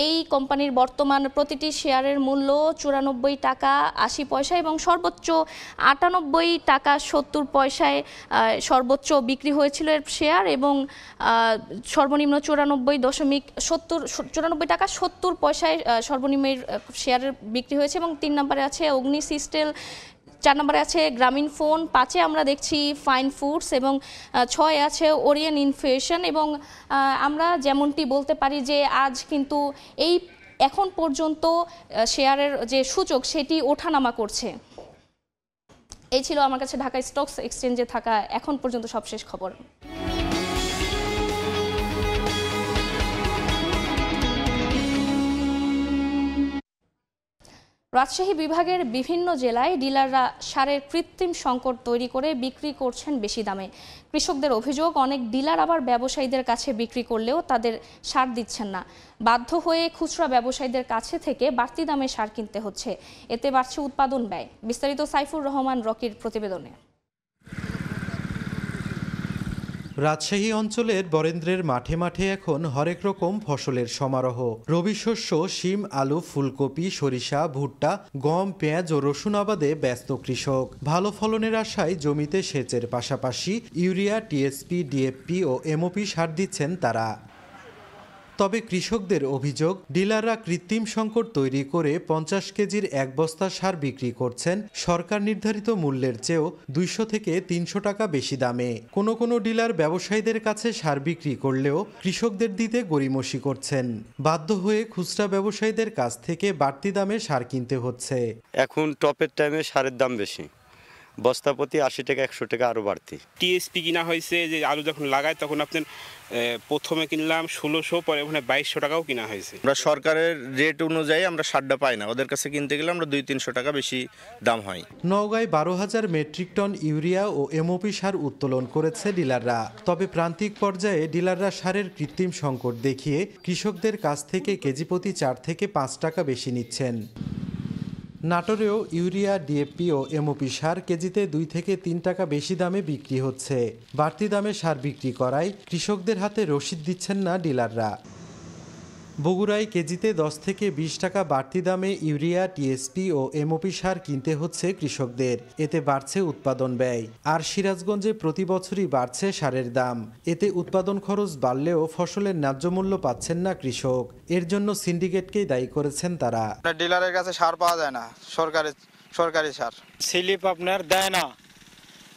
Speaker 1: এই কোম্পানির বর্তমান প্রতিটি শেয়ারের মূল্য 94 টাকা 80 পয়সা এবং সর্বোচ্চ 98 টাকা 70 পয়সায় সর্বোচ্চ বিক্রি হয়েছে ছিল এর শেয়ার এবং সর্বনিম্ন 94 টাকা 70 পয়সায় সর্বনিম্ন শেয়ারের বিক্রি হয়েছে। এবং 3 নম্বরে আছে অগ্নি সিস্টেল, 4 নম্বরে আছে গ্রামীণ ফোন, 5-এ আমরা দেখছি ফাইন ফুডস এবং 6-এ আছে ওরিয়েন ইনফিউশন। এবং আমরা যেমনটি বলতে পারি যে আজ কিন্তু এই এখন পর্যন্ত শেয়ারের যে সূচক সেটি ওঠানামা করছে। এই ছিল আমার কাছে ঢাকা স্টকস এক্সচেঞ্জে থাকা এখন পর্যন্ত সবশেষ খবর। রাজশাহী বিভাগের বিভিন্ন জেলায় ডিলাররা সারের কৃত্রিম সংকট তৈরি করে বিক্রি করছেন বেশি দামে। কৃষকদের অভিযোগ, অনেক ডিলার আবার ব্যবসায়ীদের কাছে বিক্রি করলেও তাদের সার দিচ্ছেন না। বাধ্য হয়ে খুচরা ব্যবসায়ীদের কাছে থেকে বাড়তি দামে সার কিনতে হচ্ছে। এতে বাড়ছে উৎপাদন ব্যয়। বিস্তারিত সাইফুর রহমান রকির প্রতিবেদনে।
Speaker 13: রাজশাহী অঞ্চলের বরেন্দ্রের মাঠে মাঠে এখন হরেক রকম ফসলের সমারোহ। রবি শস্য শিম, আলু, ফুলকপি, সরিষা, ভুট্টা, গম, পেঁয়াজ ও রসুন আবাদে ব্যস্ত কৃষক। ভালো ফলনের আশায় জমিতে সেচের পাশাপাশি ইউরিয়া, টিএসপি, ডিএপি ও এমওপি সার দিচ্ছেন তারা। তবে কৃষকদের অভিযোগ, ডিলাররা কৃত্রিম সংকট তৈরি করে 50 কেজির এক বস্তা সার বিক্রি করছেন সরকার নির্ধারিত মূল্যের চেয়েও 200 থেকে 300 টাকা বেশি দামে। কোনো ডিলার ব্যবসায়ীদের কাছে সার বিক্রি করলেও কৃষকদের দিতে গড়িমসি করছেন। বাধ্য হয়ে খুচরা ব্যবসায়ীদের কাছ থেকে বাড়তি দামে সার কিনতে হচ্ছে।
Speaker 14: এখন টপের টাইমে সারের দাম বেশি, বস্তা প্রতি 80 টাকা 100 টাকা আরও বাড়তি।
Speaker 15: টিএসপি কিনা হয়েছে, যে আলু যখন লাগায় তখন আপনার প্রথমে কিনলাম 1600, পরে ওখানে 2200 টাকাও কিনা হয়েছে।
Speaker 16: আমরা সরকারের রেট অনুযায়ী আমরা সারটা পাই না, ওদের কাছে কিনতে গেলে আমরা 200-300 টাকা বেশি দাম হয়।
Speaker 13: নওগাঁয় 12,000 মেট্রিক টন ইউরিয়া ও এমওপি সার উত্তোলন করেছে ডিলাররা। তবে প্রান্তিক পর্যায়ে ডিলাররা সারের কৃত্রিম সংকট দেখিয়ে কৃষকদের কাছ থেকে কেজি প্রতি 4 থেকে 5 টাকা বেশি নিচ্ছেন। নাটোরেও ইউরিয়া, ডিএপি ও এমওপি সার কেজিতে 2 থেকে 3 টাকা বেশি দামে বিক্রি হচ্ছে। বাড়তি দামে সার বিক্রি করায় কৃষকদের হাতে রসিদ দিচ্ছেন না ডিলাররা। বগুড়ায় কেজিতে 10 থেকে 20 টাকা বাড়তি দামে ইউরিয়া, টিএসপি ও এমওপি সার কিনতে হচ্ছে কৃষকদের। এতে বাড়ছে উৎপাদন ব্যয়। আর সিরাজগঞ্জে প্রতি বছরই বাড়ছে সারের দাম। এতে উৎপাদন খরচ বাড়লেও ফসলের ন্যায্য মূল্য পাচ্ছেন না কৃষক। এর জন্য সিন্ডিকেটকেই দায়ী করেছেন তারা।
Speaker 17: ডিলারের কাছে সার পাওয়া যায় না, সরকারি সার স্লিপ আপনার দেয় না,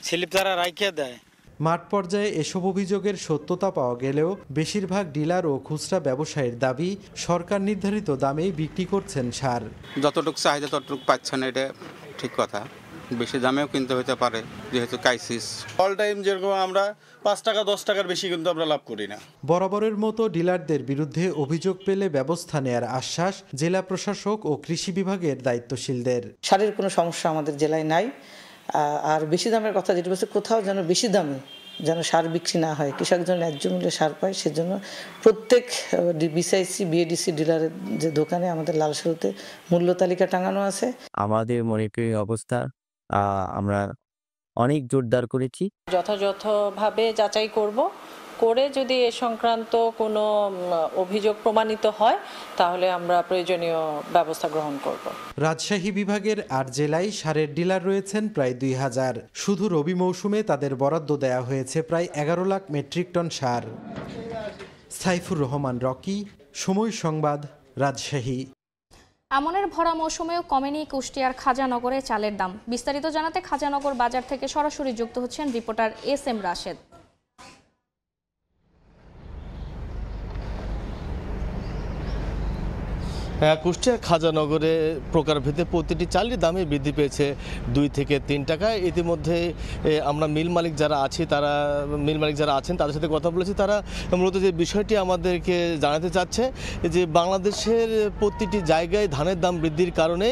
Speaker 17: স্লিপ তারা রাইখে দেয়।
Speaker 13: মাঠ পর্যায়ে এসব অভিযোগের সত্যতা পাওয়া গেলেও বেশিরভাগ ডিলার ও খুচরা ব্যবসায়ীর দাবি, সরকার নির্ধারিত দামেই বিক্রি করছেন সার।
Speaker 17: যতটুকু চাহিদা ততটুকু পাচ্ছেন, এটা ঠিক কথা। বেশি দামেও কিনতে হতে পারে, যেহেতু ক্রাইসিস।
Speaker 18: অল টাইম যেরকম আমরা 5 টাকা 10 টাকার বেশি কিন্তু আমরা লাভ করি না।
Speaker 13: বরাবরের মতো ডিলারদের বিরুদ্ধে অভিযোগ পেলে ব্যবস্থা নেয়ার আশ্বাস জেলা প্রশাসক ও কৃষি বিভাগের দায়িত্বশীলদের।
Speaker 19: সারের কোনো সমস্যা আমাদের জেলায় নাই। আর বেশি দামের কথা যেটা বলছে, কোথাও যেন বেশি দামে যেন সার বিক্রি না হয়, কৃষক যেন ন্যায্য মূল্যে সার পায়, সেজন্য প্রত্যেক বিসিআইসি, বিএডিসি ডিলারের যে দোকানে আমাদের লাল সারিতে মূল্য তালিকা টাঙানো আছে।
Speaker 20: আমাদের মনিটরিং অবস্থা আমরা অনেক জোরদার করেছি।
Speaker 21: যথাযথভাবে যাচাই করে যদি এ সংক্রান্ত কোনো অভিযোগ প্রমাণিত হয় তাহলে আমরা প্রয়োজনীয় ব্যবস্থা গ্রহণ করব।
Speaker 13: রাজশাহী বিভাগের 8 জেলায় সারের ডিলার রয়েছেন প্রায় 2000। শুধু রবি মৌসুমে তাদের বরাদ্দ দেয়া হয়েছে প্রায় 11 লাখ মেট্রিক টন সার। সাইফুর রহমান রকি, সময় সংবাদ, রাজশাহী।
Speaker 1: আমনের ভরা মৌসুমেও কমেনি কুষ্টিয়ার খাজানগরে চালের দাম। বিস্তারিত জানাতে খাজানগর বাজার থেকে সরাসরি যুক্ত হচ্ছেন রিপোর্টার SM রাশেদ।
Speaker 22: কুষ্টিয়ার খাজানগরে প্রকারভেদে প্রতিটি চালের দামে বৃদ্ধি পেয়েছে 2 থেকে 3 টাকা। ইতিমধ্যে আমরা মিল মালিক যারা আছেন তাদের সাথে কথা বলেছি। তারা মূলত যে বিষয়টি আমাদেরকে জানাতে চাচ্ছে যে বাংলাদেশের প্রতিটি জায়গায় ধানের দাম বৃদ্ধির কারণে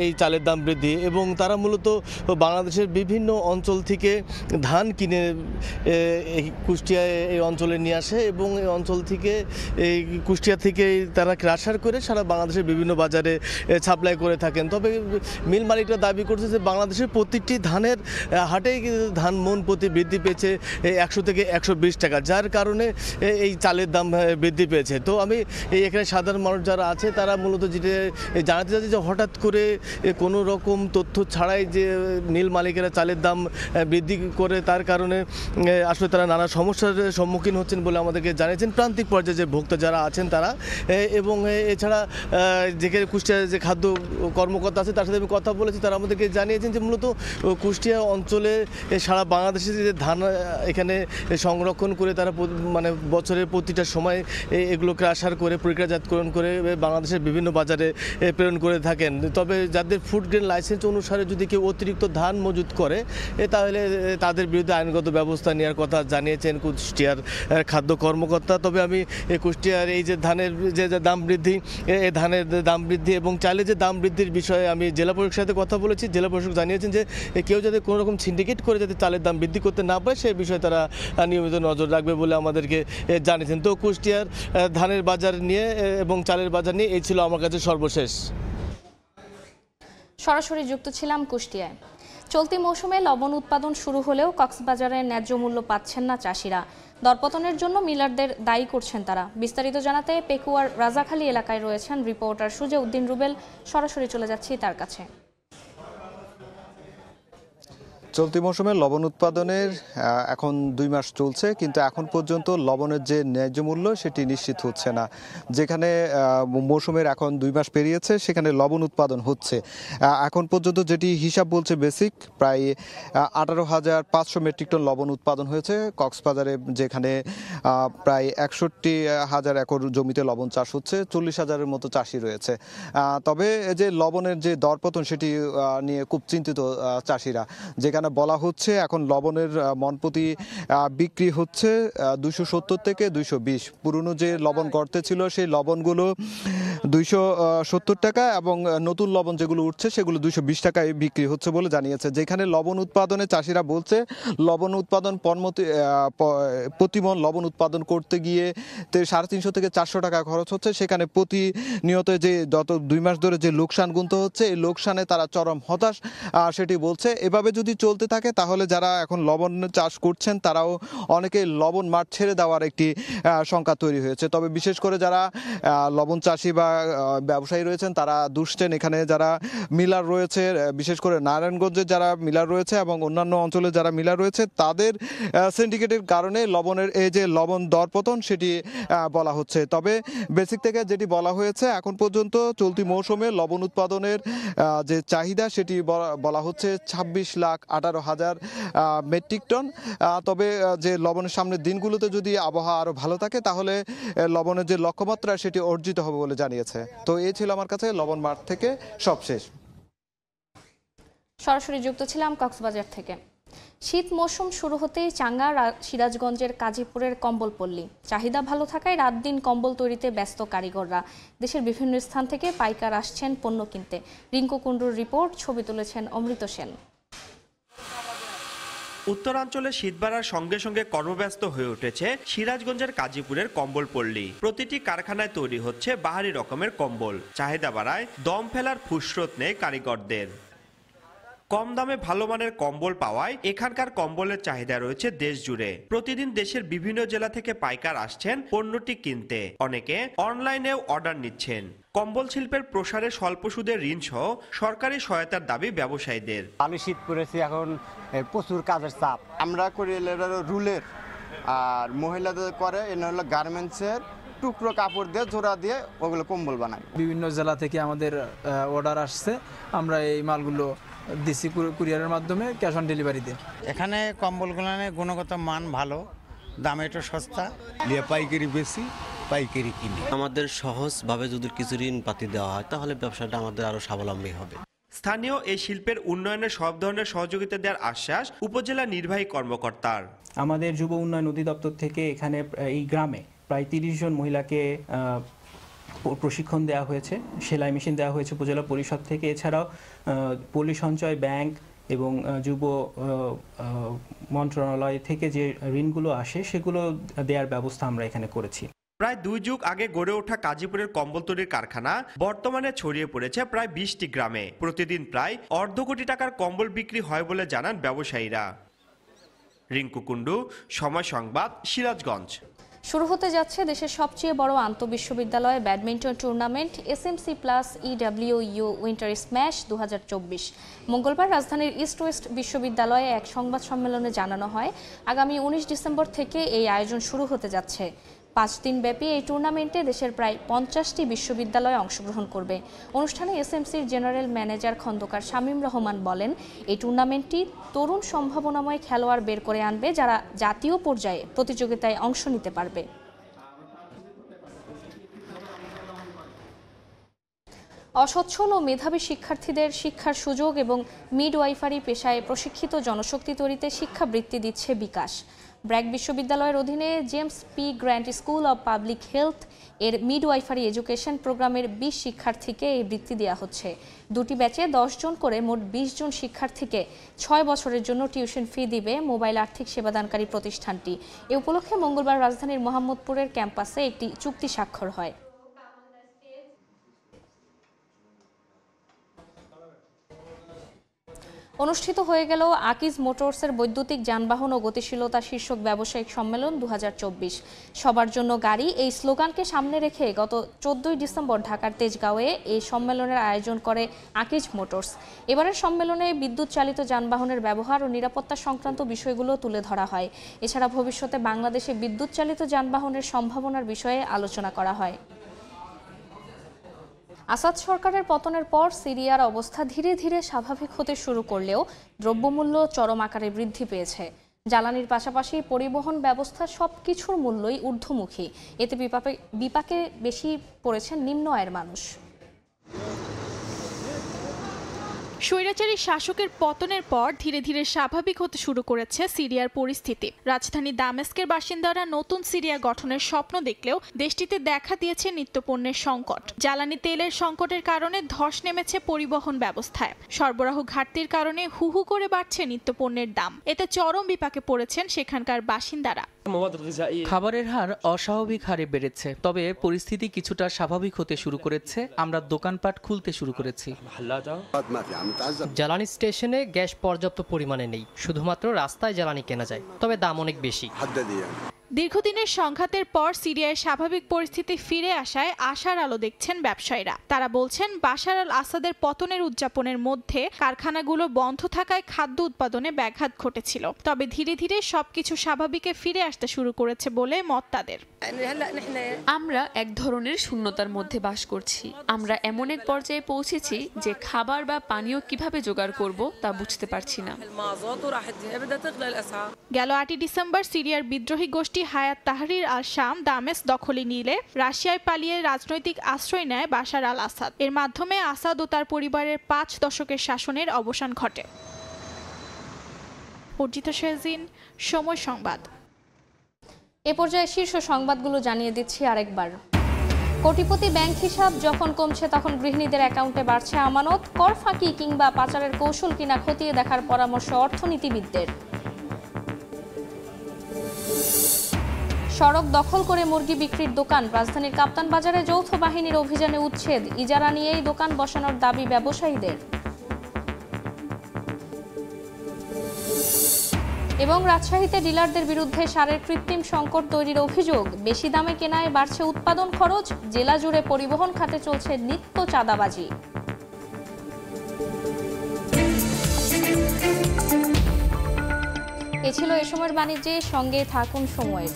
Speaker 22: এই চালের দাম বৃদ্ধি, এবং তারা মূলত বাংলাদেশের বিভিন্ন অঞ্চল থেকে ধান কিনে কুষ্টিয়ায় এই অঞ্চলে নিয়ে আসে, এবং এই অঞ্চল থেকে এই কুষ্টিয়া থেকে তারা ক্রাশার করে সারা বাংলাদেশের বিভিন্ন বাজারে সাপ্লাই করে থাকেন। তবে মিল মালিকরা দাবি করছে যে বাংলাদেশের প্রতিটি ধানের হাটেই ধান মন প্রতি বৃদ্ধি পেয়েছে 100 থেকে 120 টাকা, যার কারণে এই চালের দাম বৃদ্ধি পেয়েছে। তো আমি এখানে সাধারণ মানুষ যারা আছে তারা মূলত যেটা জানাতে চাচ্ছি যে হঠাৎ করে কোনো রকম তথ্য ছাড়াই যে মিল মালিকেরা চালের দাম বৃদ্ধি করে, তার কারণে আসলে তারা নানা সমস্যার সম্মুখীন হচ্ছেন বলে আমাদেরকে জানিয়েছেন প্রান্তিক পর্যায়ে যে ভোক্তা যারা আছেন তারা। এবং এছাড়া আমরা যেখানে কুষ্টিয়ার যে খাদ্য কর্মকর্তা আছে তার সাথে আমি কথা বলেছি, তারা আমাদেরকে জানিয়েছেন যে মূলত কুষ্টিয়া অঞ্চলে সারা বাংলাদেশে যে ধান এখানে সংরক্ষণ করে তারা মানে বছরের প্রতিটা সময় এগুলোকে আসার করে প্রক্রিয়াজাতকরণ করে বাংলাদেশের বিভিন্ন বাজারে প্রেরণ করে থাকেন। তবে যাদের ফুড গ্রেন লাইসেন্স অনুসারে যদি কেউ অতিরিক্ত ধান মজুত করে তাহলে তাদের বিরুদ্ধে আইনগত ব্যবস্থা নেওয়ার কথা জানিয়েছেন কুষ্টিয়ার খাদ্য কর্মকর্তা। তবে আমি কুষ্টিয়ার এই যে ধানের যে দাম বৃদ্ধি, এই ধানের দাম বৃদ্ধি এবং চালের যে দাম বৃদ্ধির বিষয়ে আমি জেলা প্রশাসকের সাথে কথা বলেছি। জেলা প্রশাসক জানিয়েছেন যে কেউ যাতে কোনো রকম সিন্ডিকেট করে যাতে চালের দাম বৃদ্ধি করতে না পারে সেই বিষয়ে তারা নিয়মিত নজর রাখবে বলে আমাদেরকে জানিয়েছেন। তো কুষ্টিয়ার ধানের বাজার নিয়ে এবং চালের বাজার নিয়ে এই ছিল আমার কাছে সর্বশেষ।
Speaker 1: সরাসরি যুক্ত ছিলাম কুষ্টিয়ায়। চলতি মৌসুমে লবণ উৎপাদন শুরু হলেও কক্সবাজারে ন্যায্য মূল্য পাচ্ছেন না চাষিরা। দরপতনের জন্য মিলারদের দায়ী করছেন তারা। বিস্তারিত জানাতে পেকুয়ার রাজাখালী এলাকায় রয়েছেন রিপোর্টার সুজাউদ্দিন রুবেল। সরাসরি চলে যাচ্ছি তার কাছে।
Speaker 4: চলতি মৌসুমে লবণ উৎপাদনের এখন 2 মাস চলছে, কিন্তু এখন পর্যন্ত লবণের যে ন্যায্য মূল্য সেটি নিশ্চিত হচ্ছে না। যেখানে মৌসুমের এখন 2 মাস পেরিয়েছে সেখানে লবণ উৎপাদন হচ্ছে। এখন পর্যন্ত যেটি হিসাব বলছে বেসিক, প্রায় 18,500 মেট্রিক টন লবণ উৎপাদন হয়েছে কক্সবাজারে, যেখানে প্রায় 61,000 একর জমিতে লবণ চাষ হচ্ছে, 40,000-এর মতো চাষি রয়েছে। তবে যে লবণের যে দরপতন সেটি নিয়ে খুব চিন্তিত চাষিরা, যেখানে বলা হচ্ছে এখন লবণের মনপ্রতি বিক্রি হচ্ছে 270 থেকে 220। পুরনো যে লবণ গর্তে ছিল সেই লবণগুলো 270 টাকা এবং নতুন লবণ যেগুলো উঠছে সেগুলো 220 টাকায় বিক্রি হচ্ছে বলে জানিয়েছে। যেখানে লবণ উৎপাদনে চাষিরা বলছে লবণ উৎপাদন প্রতিমন লবণ উৎপাদন করতে গিয়ে 350 থেকে 400 টাকা খরচ হচ্ছে। সেখানে প্রতিনিয়ত যে গত 2 মাস ধরে যে লোকসান গুনতে হচ্ছে, এই লোকসানে তারা চরম হতাশ সেটি বলছে। এভাবে যদি চলতে থাকে তাহলে যারা এখন লবণ চাষ করছেন তারাও অনেকে লবণ মাঠ ছেড়ে দেওয়ার একটি শঙ্কা তৈরি হয়েছে। তবে বিশেষ করে যারা লবণ চাষি বা ব্যবসায়ী রয়েছেন তারা দুষছেন, এখানে যারা মিলার রয়েছে, বিশেষ করে নারায়ণগঞ্জের যারা মিলার রয়েছে এবং অন্যান্য অঞ্চলে যারা মিলার রয়েছে, তাদের সিন্ডিকেটের কারণে লবণের এই যে লবণ দরপতন সেটি বলা হচ্ছে। তবে বেসিক থেকে যেটি বলা হয়েছে এখন পর্যন্ত চলতি মৌসুমে লবণ উৎপাদনের যে চাহিদা সেটি বলা হচ্ছে 26,18,000 মেট্রিক টন। তবে যে লবণের সামনের দিনগুলোতে যদি আবহাওয়া আরও ভালো থাকে তাহলে লবণের যে লক্ষ্যমাত্রা সেটি অর্জিত হবে বলে জানিয়েছে। তো এই ছিল আমার কাছে লবণ মাঠ থেকে সবশেষ।
Speaker 1: সরাসরি যুক্ত ছিলাম কক্সবাজার থেকে। শীত মৌসুম শুরু হতেই চাঙ্গা সিরাজগঞ্জের কাজীপুরের কম্বলপল্লী। চাহিদা ভালো থাকায় রাত দিন কম্বল তৈরিতে ব্যস্ত কারিগররা। দেশের বিভিন্ন স্থান থেকে পাইকার আসছেন পণ্য কিনতে। রিঙ্কু কুণ্ডুর রিপোর্ট, ছবি তুলেছেন অমৃত সেন।
Speaker 5: উত্তরাঞ্চলে শীত বাড়ার সঙ্গে সঙ্গে কর্মব্যস্ত হয়ে উঠেছে সিরাজগঞ্জের কাজীপুরের কম্বলপল্লী। প্রতিটি কারখানায় তৈরি হচ্ছে বাহারি রকমের কম্বল। চাহিদা বাড়ায় দম ফেলার ফুসরত নেই কারিগরদের। কম দামে ভালো মানের কম্বল পাওয়ায় এখানকার কম্বলের চাহিদা রয়েছে দেশ জুড়ে। প্রতিদিন দেশের বিভিন্ন জেলা থেকে পাইকার আসছেন পণ্যটি কিনতে, অনেকে অনলাইনেও অর্ডার নিচ্ছেন। কম্বল শিল্পের প্রসারে স্বল্প সুদের ঋণ সহ সরকারি সহায়তার দাবি ব্যবসায়ীদের।
Speaker 23: ভালো শীত পড়েছে, এখন প্রচুর কাজের চাপ। আমরা করি রুলের, আর মহিলাদের করে এটা হলো গার্মেন্টসের টুকরো কাপড় দিয়ে জোড়া দিয়ে ওগুলো কম্বল বানায়।
Speaker 24: বিভিন্ন জেলা থেকে আমাদের অর্ডার আসছে, আমরা এই মালগুলো দিচ্ছি কুরিয়ারের মাধ্যমে ক্যাশ অন ডেলিভারিতে।
Speaker 25: এখানে কম্বলগুলোর গুণগত মান ভালো, দাম একটু সস্তা, পাইকারি বেশি, পাইকারি কিনি।
Speaker 26: আমাদের সহজভাবে যদি কিছু ঋণ পাতি দেওয়া হয় তাহলে ব্যবসাটা আমাদের আরো স্বাবলম্বী হবে।
Speaker 5: স্থানীয় এই শিল্পের উন্নয়নে সব ধরনের সহযোগিতা দেওয়ার আশ্বাস উপজেলা নির্বাহী কর্মকর্তার।
Speaker 27: আমাদের যুব উন্নয়ন অধিদপ্তর থেকে এখানে এই গ্রামে প্রায় 30 জন মহিলাকে প্রশিক্ষণ দেওয়া হয়েছে, সেলাই মেশিন দেওয়া হয়েছে উপজেলা পরিষদ থেকে। এছাড়াও পল্লী সঞ্চয় ব্যাংক এবং যুব মন্ত্রণালয় থেকে যে ঋণগুলো আসে সেগুলো দেওয়ার ব্যবস্থা আমরা এখানে করেছি।
Speaker 5: প্রায় 2 যুগ আগে গড়ে ওঠা কাজীপুরের কম্বল তৈরির কারখানা বর্তমানে ছড়িয়ে পড়েছে প্রায় 20টি গ্রামে। প্রতিদিন প্রায় অর্ধ কোটি টাকার কম্বল বিক্রি হয় বলে জানান ব্যবসায়ীরা। রিঙ্কু কুণ্ডু, সময় সংবাদ, সিরাজগঞ্জ।
Speaker 1: শুরু হতে যাচ্ছে দেশের সবচেয়ে বড় আন্তঃবিশ্ববিদ্যালয় badminton tournament SMC plus EWU winter smash 2024। মঙ্গলবার রাজধানীর ইস্ট ওয়েস্ট বিশ্ববিদ্যালয়ে এক সংবাদ সম্মেলনে জানানো হয় আগামী 19 ডিসেম্বর থেকে এই আয়োজন শুরু হতে যাচ্ছে। 5 দিনব্যাপী এই টুর্নামেন্টে দেশের প্রায় 50টি বিশ্ববিদ্যালয় অংশগ্রহণ করবে। অনুষ্ঠানে এসএমসির জেনারেল ম্যানেজার খন্দকার শামীম রহমান বলেন, এই টুর্নামেন্টটি তরুণ সম্ভাবনাময় খেলোয়াড় বের করে আনবে যারা জাতীয় পর্যায়ে প্রতিযোগিতায় অংশ নিতে পারবে। অসচ্ছল ও মেধাবী শিক্ষার্থীদের শিক্ষার সুযোগ এবং মিডওয়াইফারি পেশায় প্রশিক্ষিত জনশক্তি তৈরিতে শিক্ষাবৃত্তি দিচ্ছে বিকাশ। ব্র্যাক বিশ্ববিদ্যালয়ের অধীনে James P grant school of public health এর মিডওয়াইফারি এডুকেশন প্রোগ্রামের 20 শিক্ষার্থীকে এই বৃত্তি দেওয়া হচ্ছে। দুটি ব্যাচে 10 জন করে মোট 20 জন শিক্ষার্থীকে 6 বছরের জন্য টিউশন ফি দিবে মোবাইল আর্থিক সেবাদানকারী প্রতিষ্ঠানটি। এ উপলক্ষে মঙ্গলবার রাজধানীর মোহাম্মদপুরের ক্যাম্পাসে একটি চুক্তি স্বাক্ষর হয়। অনুষ্ঠিত হয়ে গেল আকিজ মোটরসের বৈদ্যুতিক যানবাহন ও গতিশীলতা শীর্ষক ব্যবসায়িক সম্মেলন 2024। সবার জন্য গাড়ি এই স্লোগানকে সামনে রেখে গত 14 ডিসেম্বর ঢাকার তেজগাঁওয়ে এই সম্মেলনের আয়োজন করে আকিজ মোটরস। এবারের সম্মেলনে বিদ্যুৎ চালিত যানবাহনের ব্যবহার ও নিরাপত্তা সংক্রান্ত বিষয়গুলো তুলে ধরা হয়। এছাড়া ভবিষ্যতে বাংলাদেশে বিদ্যুৎ চালিত যানবাহনের সম্ভাবনার বিষয়ে আলোচনা করা হয়। আসাদ সরকারের পতনের পর সিরিয়ার অবস্থা ধীরে ধীরে স্বাভাবিক হতে শুরু করলেও দ্রব্যমূল্য চরম আকারে বৃদ্ধি পেয়েছে। জ্বালানির পাশাপাশি পরিবহন ব্যবস্থা সবকিছুর মূল্যই ঊর্ধ্বমুখী। এতে বিপাকে বেশি পড়েছেন নিম্ন আয়ের মানুষ।
Speaker 2: স্বৈরাচারী শাসকের পতনের পর ধীরে ধীরে স্বাভাবিক হতে শুরু করেছে সিরিয়ার পরিস্থিতি। রাজধানী দামেস্কের বাসিন্দারা নতুন সিরিয়া গঠনের স্বপ্ন দেখলেও দেশটিতে দেখা দিয়েছে নিত্যপণ্যের সংকট। জ্বালানি তেলের সংকটের কারণে ধস নেমেছে পরিবহন ব্যবস্থায়। সরবরাহ ঘাটতির কারণে হুহু করে বাড়ছে নিত্যপণ্যের দাম। এতে চরম বিপাকে পড়েছেন সেখানকার বাসিন্দারা।
Speaker 3: খাবারের হার অস্বাভাবিক হারে বেড়েছে, তবে পরিস্থিতি কিছুটা স্বাভাবিক হতে শুরু করেছে। আমরা দোকানপাট খুলতে শুরু করেছি।
Speaker 6: জ্বালানি স্টেশনে গ্যাস পর্যাপ্ত পরিমাণে নেই, শুধুমাত্র রাস্তায় জ্বালানি কেনা যায়, তবে দাম অনেক বেশি।
Speaker 2: দীর্ঘদিনের সংঘাতের পর সিরিয়ায় স্বাভাবিক পরিস্থিতি ফিরে আসায় আশার আলো দেখছেন ব্যবসায়ীরা। তারা বলছেন, বাশার আল আসাদের পতনের উদযাপনের মধ্যে কারখানাগুলো বন্ধ থাকায় খাদ্য উৎপাদনে ব্যাঘাত ঘটেছিল, তবে ধীরে ধীরে সবকিছু স্বাভাবিকে ফিরে আসতে শুরু করেছে বলে মত তাদের।
Speaker 7: আমরা এক ধরনের শূন্যতার মধ্যে বাস করছি। আমরা এমন এক পর্যায়ে পৌঁছেছি যে খাবার বা পানীয় কিভাবে জোগাড় করব তা বুঝতে পারছি না।
Speaker 2: গেল 8 ডিসেম্বর সিরিয়ার বিদ্রোহী গোষ্ঠী হায়াত তাহরির আল শাম দামেস্ক দখলে নিলে রাশিয়ায় পালিয়ে রাজনৈতিক আশ্রয় নেয় বাশার আল আসাদ। এর মাধ্যমে আসাদ ও তার পরিবারের 5 দশকের শাসনের অবসান ঘটে। অর্জিতা শেজিন, সময় সংবাদ।
Speaker 1: এ পর্যায়ে শীর্ষ সংবাদগুলো জানিয়ে দিচ্ছি আরেকবার। কোটিপতি ব্যাংক হিসাব যখন কমছে তখন গৃহিণীদের অ্যাকাউন্টে বাড়ছে আমানত। কর ফাঁকি কিংবা পাচারের কৌশল কিনা খতিয়ে দেখার পরামর্শ অর্থনীতিবিদদের। সড়ক দখল করে মুরগি বিক্রির দোকান, রাজধানীর কাপ্তান বাজারে যৌথ বাহিনীর অভিযানে উচ্ছেদ। ইজারা নিয়েই দোকান বসানোর দাবি ব্যবসায়ীদের। এবং রাজশাহীতে ডিলারদের বিরুদ্ধে সারের কৃত্রিম সংকট তৈরির অভিযোগ। বেশি দামে কেনায় বাড়ছে উৎপাদন খরচ। জেলা জুড়ে পরিবহন খাতে চলছে নিত্য চাঁদাবাজি। এ ছিল এ সময়ের বাণিজ্যে, সঙ্গে থাকুন সময়ের।